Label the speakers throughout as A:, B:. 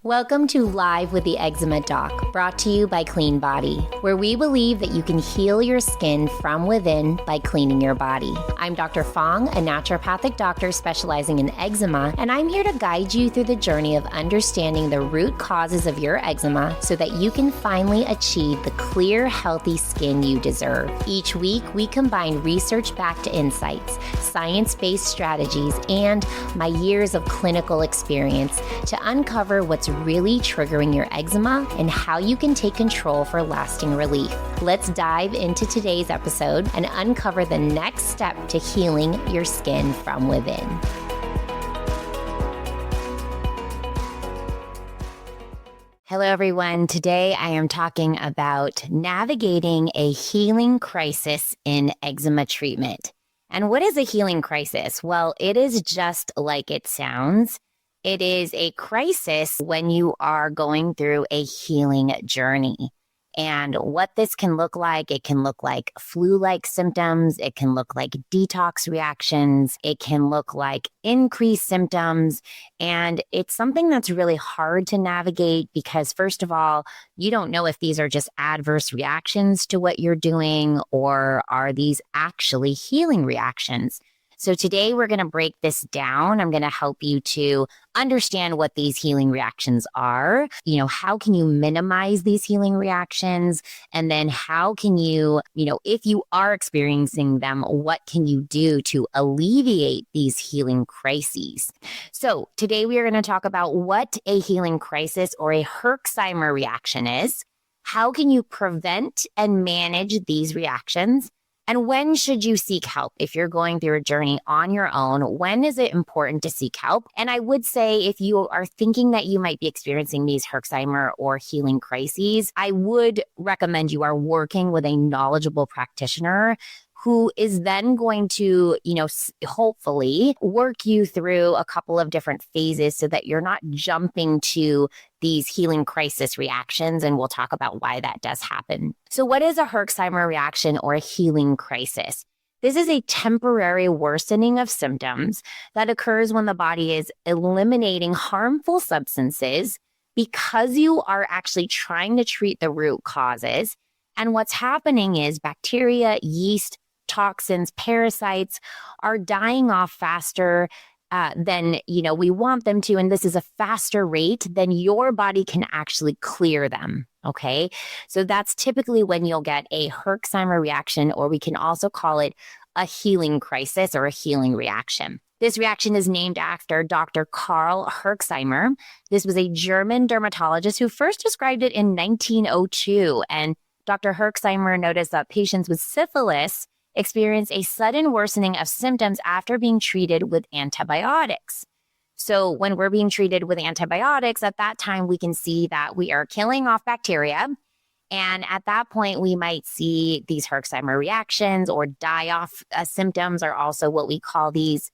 A: Welcome to Live with the Eczema Doc, brought to you by Clean Body, where we believe that you can heal your skin from within by cleaning your body. I'm Dr. Fong, a naturopathic doctor specializing in eczema, and I'm here to guide you through the journey of understanding the root causes of your eczema so that you can finally achieve the clear, healthy skin you deserve. Each week, we combine research-backed insights, science-based strategies, and my years of clinical experience to uncover what's really triggering your eczema and how you can take control for lasting relief. Let's dive into today's episode and uncover the next step to healing your skin from within. Hello, everyone. Today I am talking about navigating a healing crisis in eczema treatment. And what is a healing crisis? Well, it is just like it sounds. It is a crisis when you are going through a healing journey. And what this can look like, it can look like flu-like symptoms. It can look like detox reactions. It can look like increased symptoms. And it's something that's really hard to navigate because, first of all, you don't know if these are just adverse reactions to what you're doing or are these actually healing reactions. So today we're going to break this down. I'm going to help you to understand what these healing reactions are. How can you minimize these healing reactions? And then how can you, if you are experiencing them, what can you do to alleviate these healing crises? So today we are going to talk about what a healing crisis or a Herxheimer reaction is. How can you prevent and manage these reactions? And when should you seek help? If you're going through a journey on your own, when is it important to seek help? And I would say if you are thinking that you might be experiencing these Herxheimer or healing crises, I would recommend you are working with a knowledgeable practitioner who is then going to, hopefully work you through a couple of different phases so that you're not jumping to these healing crisis reactions. And we'll talk about why that does happen. So what is a Herxheimer reaction or a healing crisis? This is a temporary worsening of symptoms that occurs when the body is eliminating harmful substances because you are actually trying to treat the root causes. And what's happening is bacteria, yeast, toxins, parasites are dying off faster than we want them to. And this is a faster rate than your body can actually clear them. Okay. So that's typically when you'll get a Herxheimer reaction, or we can also call it a healing crisis or a healing reaction. This reaction is named after Dr. Karl Herxheimer. This was a German dermatologist who first described it in 1902. And Dr. Herxheimer noticed that patients with syphilis experience a sudden worsening of symptoms after being treated with antibiotics. So when we're being treated with antibiotics, at that time, we can see that we are killing off bacteria. And at that point, we might see these Herxheimer reactions or die-off symptoms are also what we call these.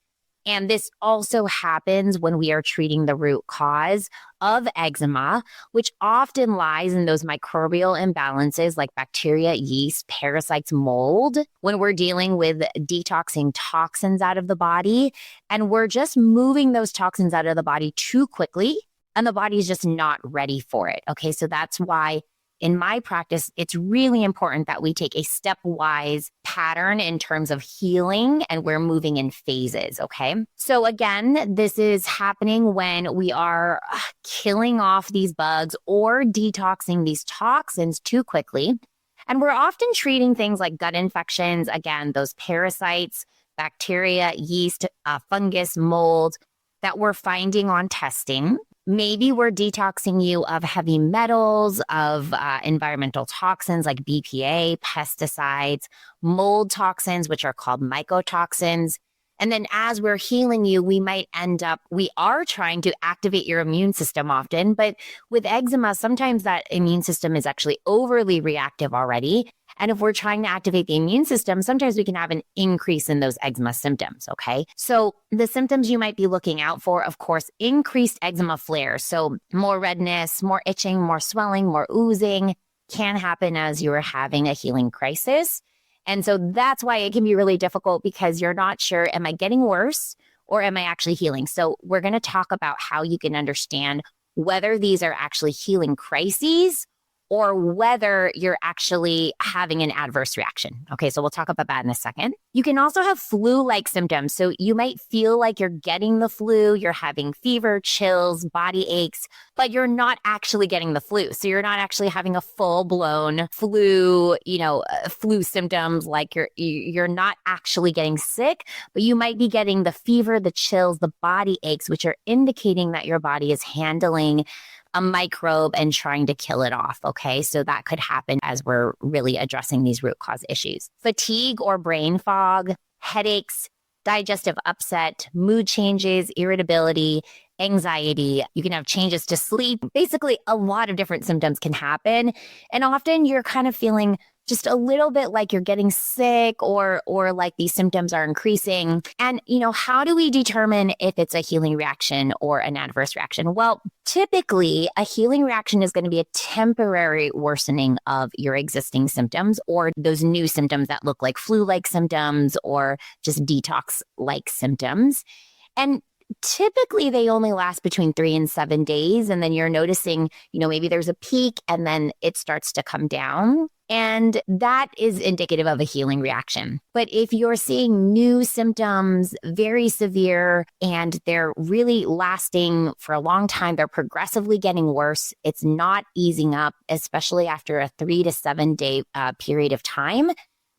A: And this also happens when we are treating the root cause of eczema, which often lies in those microbial imbalances like bacteria, yeast, parasites, mold, when we're dealing with detoxing toxins out of the body. And we're just moving those toxins out of the body too quickly, and the body is just not ready for it. Okay, so that's why in my practice, it's really important that we take a stepwise pattern in terms of healing, and we're moving in phases, okay? So again, this is happening when we are killing off these bugs or detoxing these toxins too quickly. And we're often treating things like gut infections, again, those parasites, bacteria, yeast, fungus, mold that we're finding on testing. Maybe we're detoxing you of heavy metals, of environmental toxins like BPA, pesticides, mold toxins, which are called mycotoxins. And then as we're healing you, we are trying to activate your immune system often, but with eczema, sometimes that immune system is actually overly reactive already. And if we're trying to activate the immune system, sometimes we can have an increase in those eczema symptoms, okay? So the symptoms you might be looking out for, of course, increased eczema flares. So more redness, more itching, more swelling, more oozing can happen as you are having a healing crisis. And so that's why it can be really difficult because you're not sure, am I getting worse or am I actually healing? So we're going to talk about how you can understand whether these are actually healing crises or whether you're actually having an adverse reaction. Okay, so we'll talk about that in a second. You can also have flu-like symptoms. So you might feel like you're getting the flu, you're having fever, chills, body aches, but you're not actually getting the flu. So you're not actually having a full-blown flu, flu symptoms, like you're not actually getting sick, but you might be getting the fever, the chills, the body aches, which are indicating that your body is handling a microbe and trying to kill it off. Okay. So that could happen as we're really addressing these root cause issues. Fatigue or brain fog, headaches, digestive upset, mood changes, irritability, anxiety. You can have changes to sleep. Basically, a lot of different symptoms can happen. And often you're kind of feeling just a little bit like you're getting sick or like these symptoms are increasing. And, how do we determine if it's a healing reaction or an adverse reaction? Well, typically a healing reaction is going to be a temporary worsening of your existing symptoms or those new symptoms that look like flu-like symptoms or just detox-like symptoms. And typically they only last between 3 and 7 days. And then you're noticing, maybe there's a peak and then it starts to come down. And that is indicative of a healing reaction. But if you're seeing new symptoms, very severe, and they're really lasting for a long time, they're progressively getting worse, it's not easing up, especially after a 3 to 7 day period of time,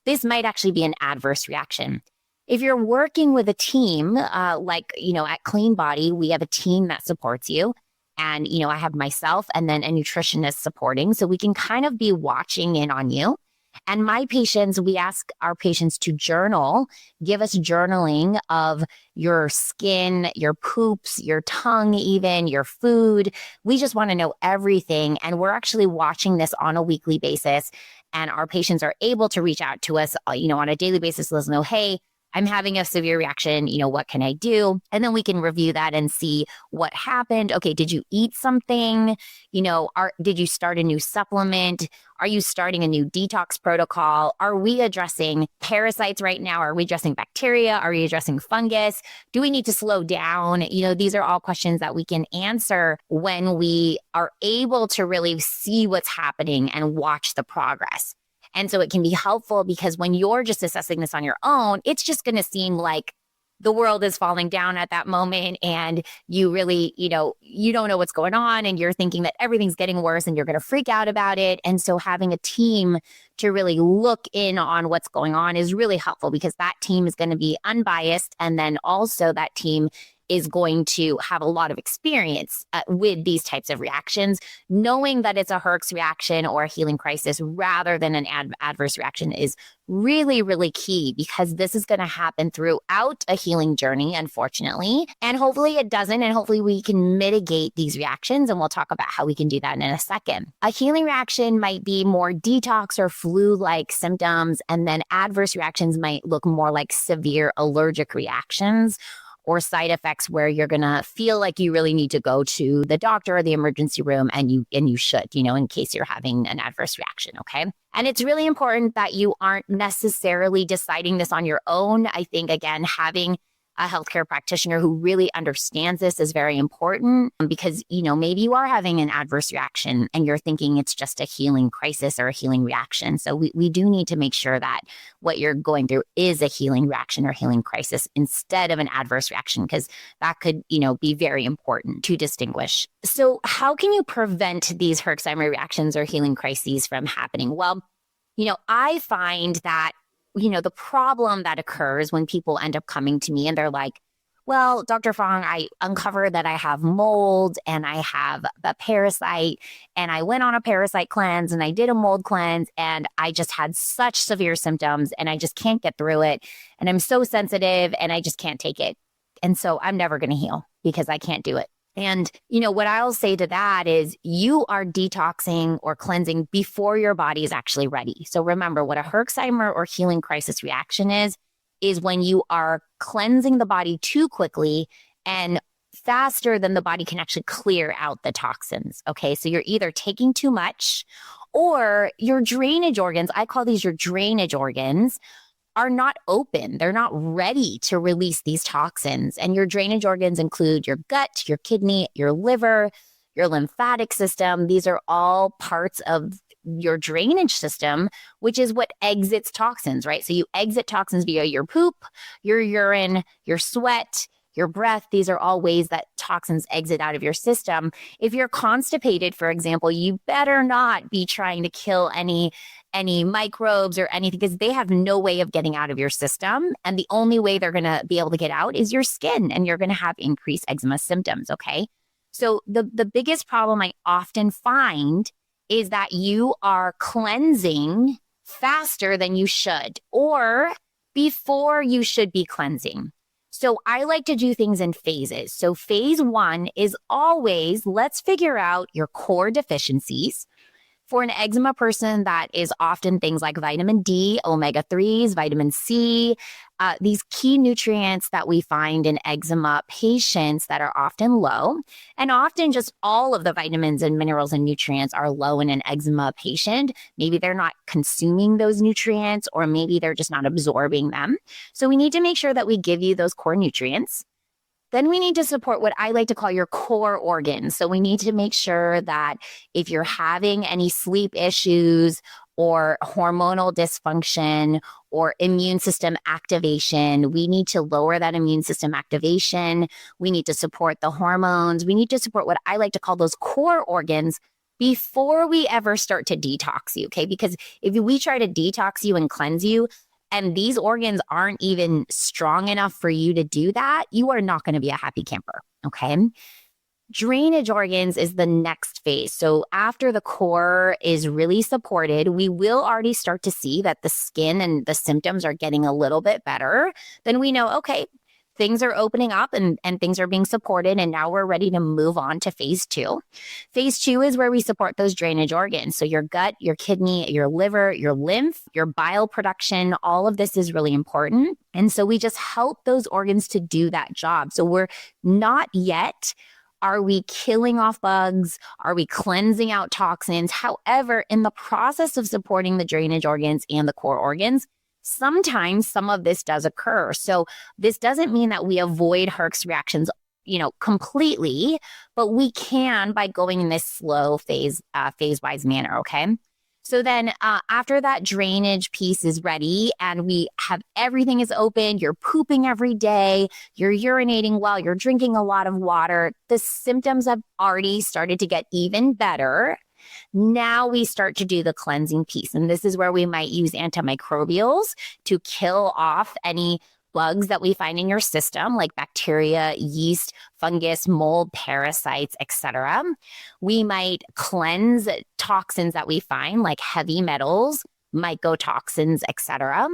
A: this might actually be an adverse reaction. If you're working with a team, at Clean Body, we have a team that supports you. And, I have myself and then a nutritionist supporting. So we can kind of be watching in on you. And my patients, we ask our patients to journal, give us journaling of your skin, your poops, your tongue, even your food. We just want to know everything. And we're actually watching this on a weekly basis. And our patients are able to reach out to us, on a daily basis, let us know, hey, I'm having a severe reaction, what can I do? And then we can review that and see what happened. Okay, did you eat something? Did you start a new supplement? Are you starting a new detox protocol? Are we addressing parasites right now? Are we addressing bacteria? Are we addressing fungus? Do we need to slow down? These are all questions that we can answer when we are able to really see what's happening and watch the progress. And so it can be helpful because when you're just assessing this on your own, it's just going to seem like the world is falling down at that moment and you really, you don't know what's going on and you're thinking that everything's getting worse and you're going to freak out about it. And so having a team to really look in on what's going on is really helpful because that team is going to be unbiased. And then also that team is going to have a lot of experience with these types of reactions. Knowing that it's a Herx reaction or a healing crisis rather than an adverse reaction is really, really key because this is going to happen throughout a healing journey, unfortunately. And hopefully it doesn't. And hopefully we can mitigate these reactions. And we'll talk about how we can do that in a second. A healing reaction might be more detox or flu-like symptoms. And then adverse reactions might look more like severe allergic reactions or side effects where you're going to feel like you really need to go to the doctor or the emergency room and you should, in case you're having an adverse reaction. Okay. And it's really important that you aren't necessarily deciding this on your own. I think, again, having a healthcare practitioner who really understands this is very important because, maybe you are having an adverse reaction and you're thinking it's just a healing crisis or a healing reaction. So we do need to make sure that what you're going through is a healing reaction or healing crisis instead of an adverse reaction, because that could, be very important to distinguish. So how can you prevent these Herxheimer reactions or healing crises from happening? Well, I find that the problem that occurs when people end up coming to me and they're like, well, Dr. Fong, I uncovered that I have mold and I have a parasite and I went on a parasite cleanse and I did a mold cleanse and I just had such severe symptoms and I just can't get through it. And I'm so sensitive and I just can't take it. And so I'm never going to heal because I can't do it. And, what I'll say to that is you are detoxing or cleansing before your body is actually ready. So remember what a Herxheimer or healing crisis reaction is when you are cleansing the body too quickly and faster than the body can actually clear out the toxins. Okay. So you're either taking too much or your drainage organs, I call these your drainage organs, are not open. They're not ready to release these toxins. And your drainage organs include your gut, your kidney, your liver, your lymphatic system. These are all parts of your drainage system, which is what exits toxins, right? So you exit toxins via your poop, your urine, your sweat, your breath. These are all ways that toxins exit out of your system. If you're constipated, for example, you better not be trying to kill any microbes or anything, because they have no way of getting out of your system. And the only way they're going to be able to get out is your skin, and you're going to have increased eczema symptoms. Okay. So the biggest problem I often find is that you are cleansing faster than you should, or before you should be cleansing. So I like to do things in phases. So phase 1 is always, let's figure out your core deficiencies. For an eczema person, that is often things like vitamin D, omega-3s, vitamin C, these key nutrients that we find in eczema patients that are often low. And often just all of the vitamins and minerals and nutrients are low in an eczema patient. Maybe they're not consuming those nutrients, or maybe they're just not absorbing them. So we need to make sure that we give you those core nutrients. Then we need to support what I like to call your core organs. So we need to make sure that if you're having any sleep issues or hormonal dysfunction or immune system activation, we need to lower that immune system activation. We need to support the hormones. We need to support what I like to call those core organs before we ever start to detox you, okay? Because if we try to detox you and cleanse you, and these organs aren't even strong enough for you to do that, you are not going to be a happy camper, okay? Drainage organs is the next phase. So after the core is really supported, we will already start to see that the skin and the symptoms are getting a little bit better. Then we know, okay, things are opening up and things are being supported, and now we're ready to move on to phase 2. Phase 2 is where we support those drainage organs. So your gut, your kidney, your liver, your lymph, your bile production, all of this is really important. And so we just help those organs to do that job. So we're not yet, are we killing off bugs? Are we cleansing out toxins? However, in the process of supporting the drainage organs and the core organs, sometimes some of this does occur. So this doesn't mean that we avoid Herx reactions, completely, but we can by going in this slow phase-wise manner, okay? So then after that drainage piece is ready and we have everything is open, you're pooping every day, you're urinating well, you're drinking a lot of water, the symptoms have already started to get even better. Now we start to do the cleansing piece. And this is where we might use antimicrobials to kill off any bugs that we find in your system, like bacteria, yeast, fungus, mold, parasites, etc. We might cleanse toxins that we find, like heavy metals, mycotoxins, etc.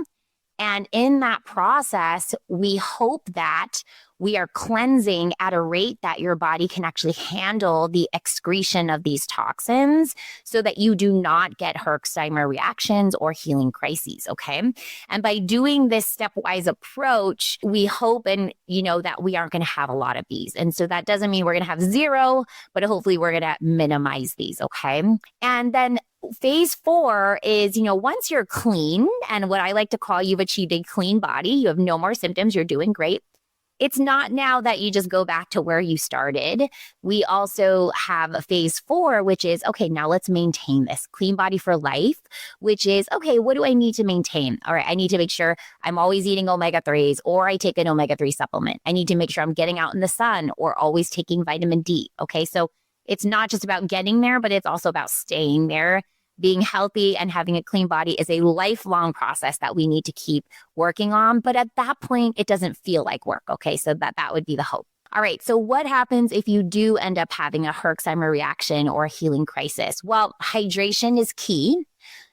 A: And in that process, we hope that we are cleansing at a rate that your body can actually handle the excretion of these toxins so that you do not get Herxheimer reactions or healing crises, okay? And by doing this stepwise approach, we hope that we aren't going to have a lot of these. And so that doesn't mean we're going to have zero, but hopefully we're going to minimize these, okay? And then phase 4 is, once you're clean, and what I like to call you've achieved a clean body, you have no more symptoms, you're doing great. It's not now that you just go back to where you started. We also have a phase 4, which is, okay, now let's maintain this clean body for life, which is, okay, what do I need to maintain? All right, I need to make sure I'm always eating omega-3s, or I take an omega-3 supplement. I need to make sure I'm getting out in the sun or always taking vitamin D. Okay, so it's not just about getting there, but it's also about staying there. Being healthy and having a clean body is a lifelong process that we need to keep working on. But at that point, it doesn't feel like work. Okay, so that would be the hope. All right, so what happens if you do end up having a Herxheimer reaction or a healing crisis? Well, hydration is key.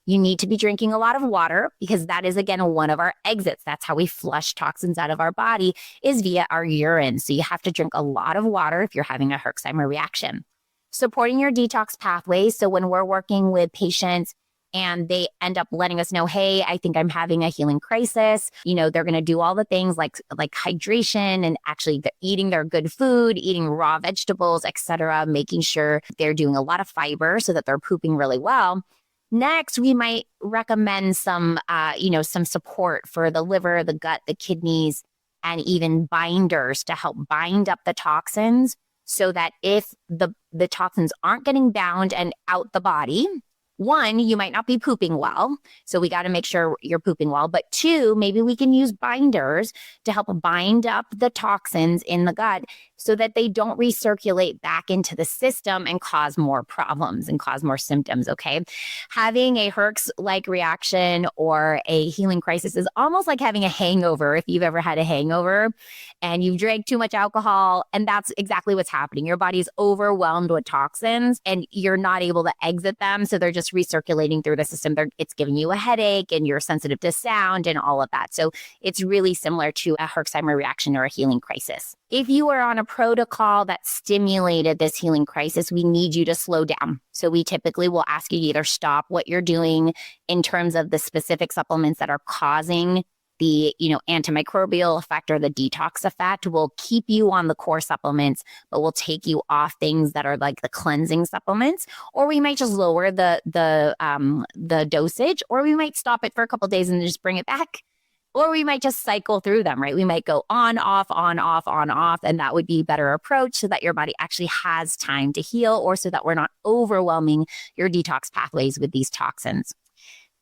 A: You need to be drinking a lot of water because that is, again, one of our exits. That's how we flush toxins out of our body, is via our urine. So you have to drink a lot of water if you're having a Herxheimer reaction. Supporting your detox pathways. So when we're working with patients and they end up letting us know, hey, I think I'm having a healing crisis, they're going to do all the things like hydration and actually eating their good food, eating raw vegetables, etc., making sure they're doing a lot of fiber so that they're pooping really well. Next, we might recommend some support for the liver, the gut, the kidneys, and even binders to help bind up the toxins, so that if the the toxins aren't getting bound and out the body. One, you might not be pooping well. So we got to make sure you're pooping well. But two, maybe we can use binders to help bind up the toxins in the gut so that they don't recirculate back into the system and cause more problems and cause more symptoms, okay? Having a Herx-like reaction or a healing crisis is almost like having a hangover if you've ever had a hangover and you've drank too much alcohol, and that's exactly what's happening. Your body's overwhelmed with toxins and you're not able to exit them, so they're just recirculating through the system. It's giving you a headache and you're sensitive to sound and all of that. So it's really similar to a Herxheimer reaction or a healing crisis. If you are on a protocol that stimulated this healing crisis, we need you to slow down. So we typically will ask you to either stop what you're doing in terms of the specific supplements that are causing the antimicrobial effect or the detox effect. Will keep you on the core supplements, but we'll take you off things that are like the cleansing supplements, or we might just lower the dosage, or we might stop it for a couple of days and just bring it back. Or we might just cycle through them, right? We might go on, off, on, off, on, off, and that would be a better approach so that your body actually has time to heal, or so that we're not overwhelming your detox pathways with these toxins.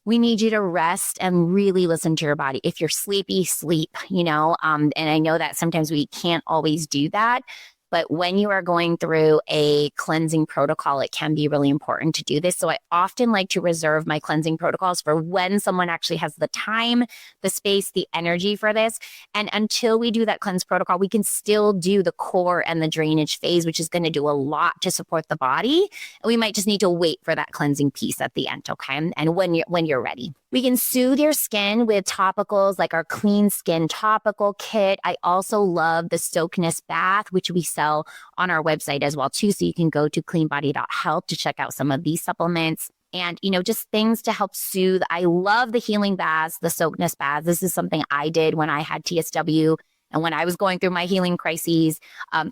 A: We need you to rest and really listen to your body. If you're sleepy, sleep, and I know that sometimes we can't always do that. But when you are going through a cleansing protocol, it can be really important to do this. So I often like to reserve my cleansing protocols for when someone actually has the time, the space, the energy for this. And until we do that cleanse protocol, we can still do the core and the drainage phase, which is going to do a lot to support the body. And we might just need to wait for that cleansing piece at the end, okay? And when you're ready. We can soothe your skin with topicals like our Clean Skin Topical Kit. I also love the Soakness Bath, which we sell on our website as well too. So you can go to cleanbody.health to check out some of these supplements. And, just things to help soothe. I love the healing baths, the Soakness baths. This is something I did when I had TSW. And when I was going through my healing crises,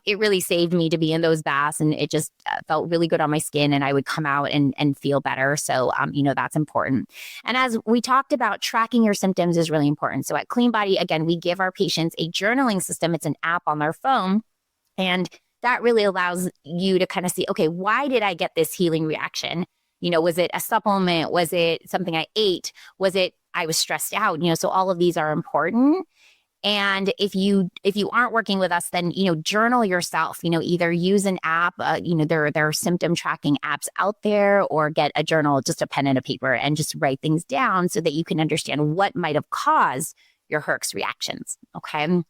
A: it really saved me to be in those baths, and it just felt really good on my skin, and I would come out and feel better. So, that's important. And as we talked about, tracking your symptoms is really important. So at Clean Body, again, we give our patients a journaling system. It's an app on their phone, and that really allows you to kind of see, okay, why did I get this healing reaction? Was it a supplement? Was it something I ate? Was it I was stressed out? So all of these are important. And if you aren't working with us, then, journal yourself, either use an app, there are symptom tracking apps out there, or get a journal, just a pen and a paper, and just write things down so that you can understand what might have caused your Herx reactions. Okay.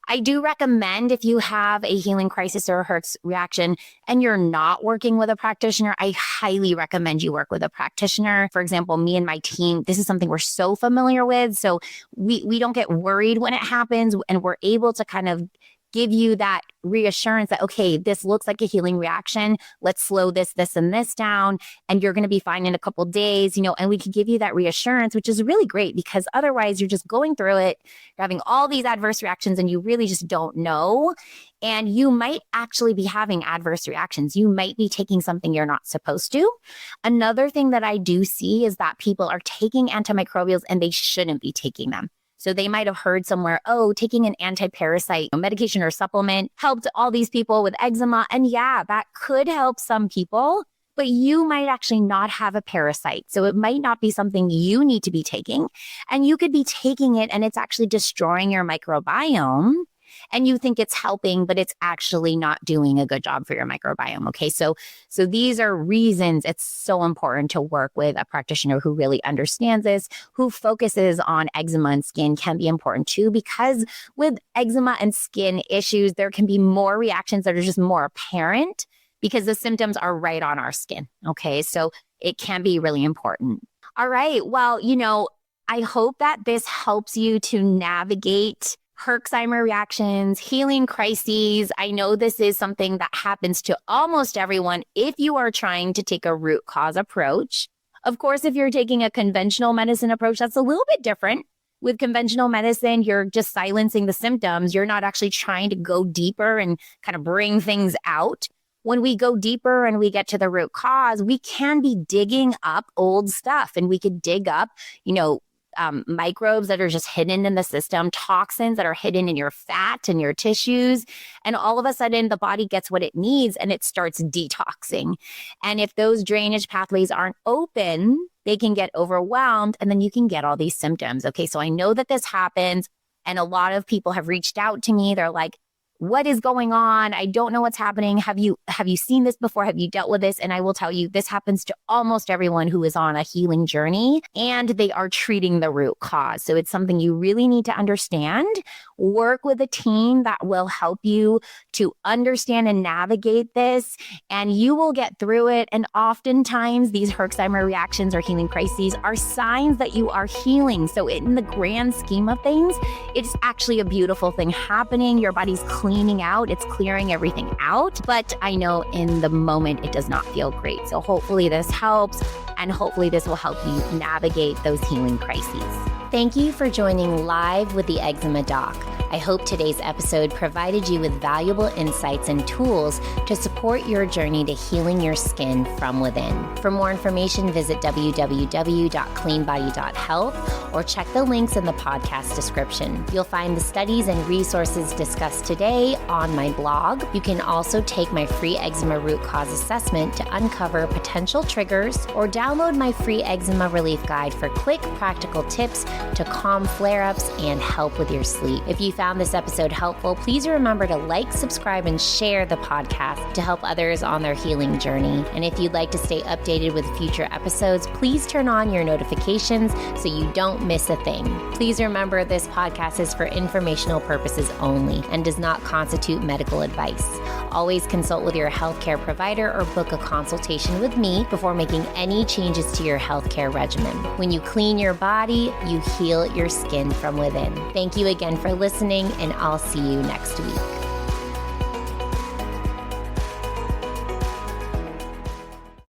A: I do recommend, if you have a healing crisis or a Herx reaction and you're not working with a practitioner, I highly recommend you work with a practitioner. For example, me and my team, this is something we're so familiar with. So we don't get worried when it happens, and we're able to kind of give you that reassurance that, okay, this looks like a healing reaction. Let's slow this, and this down, and you're going to be fine in a couple of days, and we can give you that reassurance, which is really great, because otherwise you're just going through it, you're having all these adverse reactions, and you really just don't know. And you might actually be having adverse reactions. You might be taking something you're not supposed to. Another thing that I do see is that people are taking antimicrobials and they shouldn't be taking them. So they might have heard somewhere, taking an anti-parasite medication or supplement helped all these people with eczema. And yeah, that could help some people, but you might actually not have a parasite. So it might not be something you need to be taking. And you could be taking it and it's actually destroying your microbiome. And you think it's helping, but it's actually not doing a good job for your microbiome. Okay. So these are reasons it's so important to work with a practitioner who really understands this, who focuses on eczema and skin. Can be important too, because with eczema and skin issues, there can be more reactions that are just more apparent because the symptoms are right on our skin. Okay. So it can be really important. All right. Well, I hope that this helps you to navigate Herxheimer reactions, healing crises. I know this is something that happens to almost everyone if you are trying to take a root cause approach. Of course, if you're taking a conventional medicine approach, that's a little bit different. With conventional medicine, you're just silencing the symptoms. You're not actually trying to go deeper and kind of bring things out. When we go deeper and we get to the root cause, we can be digging up old stuff, and we could dig up, microbes that are just hidden in the system, toxins that are hidden in your fat and your tissues. And all of a sudden, the body gets what it needs and it starts detoxing. And if those drainage pathways aren't open, they can get overwhelmed and then you can get all these symptoms. Okay, so I know that this happens. And a lot of people have reached out to me. They're like, what is going on? I don't know what's happening. Have you seen this before? Have you dealt with this? And I will tell you, this happens to almost everyone who is on a healing journey and they are treating the root cause. So it's something you really need to understand. Work with a team that will help you to understand and navigate this, and you will get through it. And oftentimes these Herxheimer reactions or healing crises are signs that you are healing. So in the grand scheme of things, it's actually a beautiful thing happening. Your body's cleaning out, it's clearing everything out. But I know in the moment, it does not feel great. So hopefully this helps, and hopefully this will help you navigate those healing crises. Thank you for joining live with the Eczema Doc. I hope today's episode provided you with valuable insights and tools to support your journey to healing your skin from within. For more information, visit www.cleanbody.health or check the links in the podcast description. You'll find the studies and resources discussed today on my blog. You can also take my free eczema root cause assessment to uncover potential triggers, or download my free eczema relief guide for quick, practical tips to calm flare-ups and help with your sleep. If you found this episode helpful, please remember to like, subscribe, and share the podcast to help others on their healing journey. And if you'd like to stay updated with future episodes, please turn on your notifications so you don't miss a thing. Please remember this podcast is for informational purposes only and does not constitute medical advice. Always consult with your healthcare provider or book a consultation with me before making any changes to your healthcare regimen. When you clean your body, you heal your skin from within. Thank you again for listening, and I'll see you next week.